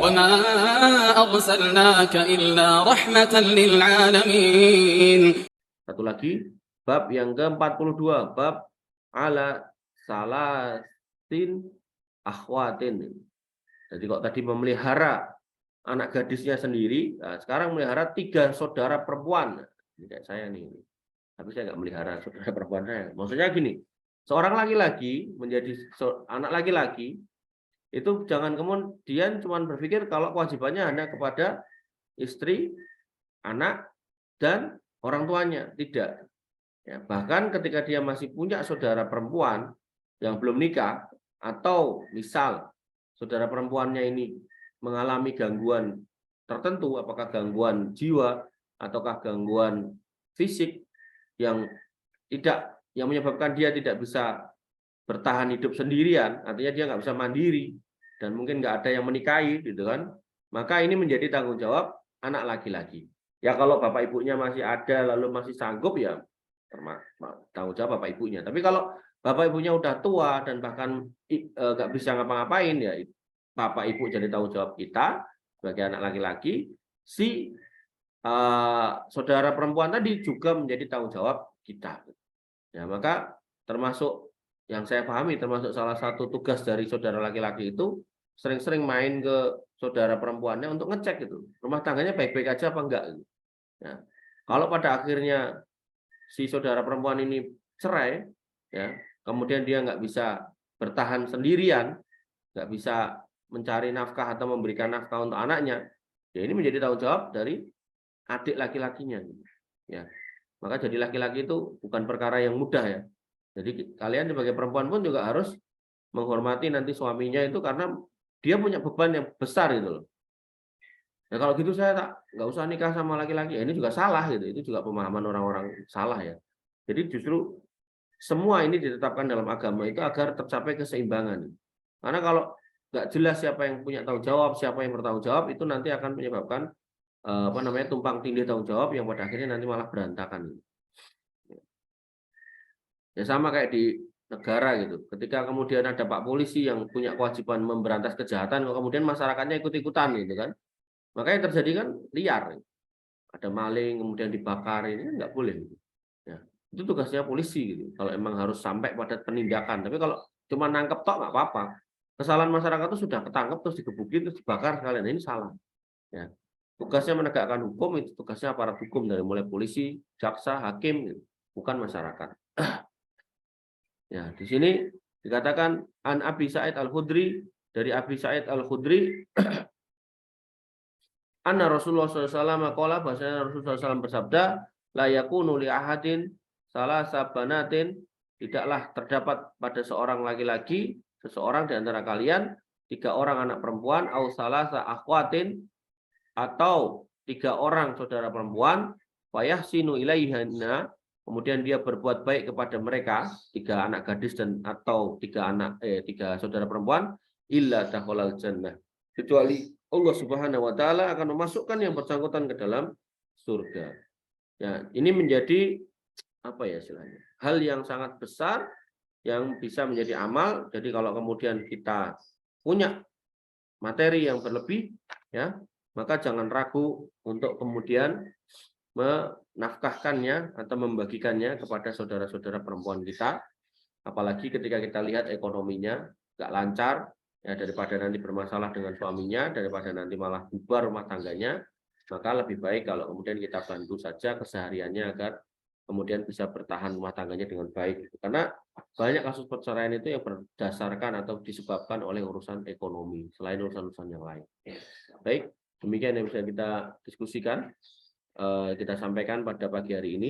وما أرسلناك إلا رحمة للعالمين. Satu lagi, bab yang ke-42, bab ala salasin akhwatin. Jadi kok tadi memelihara anak gadisnya sendiri, nah sekarang melihara 3 saudara perempuan. Ini kayak saya nih, tapi saya nggak melihara saudara perempuan saya. Maksudnya gini, seorang laki-laki menjadi anak laki-laki itu jangan kemudian cuma berpikir kalau kewajibannya hanya kepada istri, anak, dan orang tuanya. Tidak. Ya, bahkan ketika dia masih punya saudara perempuan yang belum nikah, atau misal saudara perempuannya ini mengalami gangguan tertentu, apakah gangguan jiwa ataukah gangguan fisik yang menyebabkan dia tidak bisa bertahan hidup sendirian, artinya dia nggak bisa mandiri dan mungkin nggak ada yang menikahi, gitu kan? Maka ini menjadi tanggung jawab anak laki-laki. Ya kalau bapak ibunya masih ada lalu masih sanggup, ya tanggung jawab bapak ibunya. Tapi kalau bapak ibunya udah tua dan bahkan nggak bisa ngapa-ngapain, ya bapak ibu jadi tanggung jawab kita sebagai anak laki-laki. Si saudara perempuan tadi juga menjadi tanggung jawab kita. Ya, maka termasuk yang saya pahami, termasuk salah satu tugas dari saudara laki-laki itu sering-sering main ke saudara perempuannya untuk ngecek gitu, rumah tangganya baik-baik aja apa enggak. Ya. Kalau pada akhirnya si saudara perempuan ini cerai, ya, kemudian dia nggak bisa bertahan sendirian, nggak bisa mencari nafkah atau memberikan nafkah untuk anaknya, ya ini menjadi tanggung jawab dari adik laki-lakinya. Ya, maka jadi laki-laki itu bukan perkara yang mudah, ya. Jadi kalian sebagai perempuan pun juga harus menghormati nanti suaminya itu, karena dia punya beban yang besar gitu loh. Nah kalau gitu saya nggak usah nikah sama laki-laki, ini juga salah gitu. Itu juga pemahaman orang-orang salah, ya. Jadi justru semua ini ditetapkan dalam agama itu agar tercapai keseimbangan. Karena kalau nggak jelas siapa yang punya tanggung jawab, siapa yang bertanggung jawab, itu nanti akan menyebabkan tumpang tindih tanggung jawab yang pada akhirnya nanti malah berantakan. Ya sama kayak di negara gitu. Ketika kemudian ada Pak Polisi yang punya kewajiban memberantas kejahatan, kemudian masyarakatnya ikut-ikutan gitu kan. Maka yang terjadi kan liar. Ada maling kemudian dibakar, ini kan nggak boleh. Gitu. Ya, itu tugasnya polisi gitu. Kalau emang harus sampai pada penindakan. Tapi kalau cuma nangkep tok nggak apa-apa. Kesalahan masyarakat itu sudah ketangkep terus digebukin terus dibakar sekalian. Ini salah. Ya. Tugasnya menegakkan hukum, itu tugasnya aparat hukum dari mulai polisi, jaksa, hakim, gitu. Bukan masyarakat. Ya, di sini dikatakan an Abi Sa'id Al-Khudri, dari Abi Sa'id Al-Khudri, anna Rasulullah SAW qala, bahwasanya Rasulullah SAW bersabda, la yakunu li ahadin salasa banatin, tidaklah terdapat pada seorang laki-laki, seseorang di antara kalian 3 orang anak perempuan, au salasa akhwatin, atau 3 orang saudara perempuan, fayahsinu ilaihinna, kemudian dia berbuat baik kepada mereka, 3 anak gadis dan atau 3 saudara perempuan, illa dakhalal jannah, kecuali Allah Subhanahu wa taala akan memasukkan yang bersangkutan ke dalam surga. Ya, ini menjadi apa ya istilahnya? Hal yang sangat besar yang bisa menjadi amal. Jadi kalau kemudian kita punya materi yang berlebih, ya, maka jangan ragu untuk kemudian menafkahkannya atau membagikannya kepada saudara-saudara perempuan kita, apalagi ketika kita lihat ekonominya nggak lancar, ya, daripada nanti bermasalah dengan suaminya, daripada nanti malah bubar rumah tangganya, maka lebih baik kalau kemudian kita bantu saja kesehariannya agar kemudian bisa bertahan rumah tangganya dengan baik. Karena banyak kasus perceraian itu yang berdasarkan atau disebabkan oleh urusan ekonomi, selain urusan-urusan yang lain. Baik, demikian yang bisa kita diskusikan, kita sampaikan pada pagi hari ini.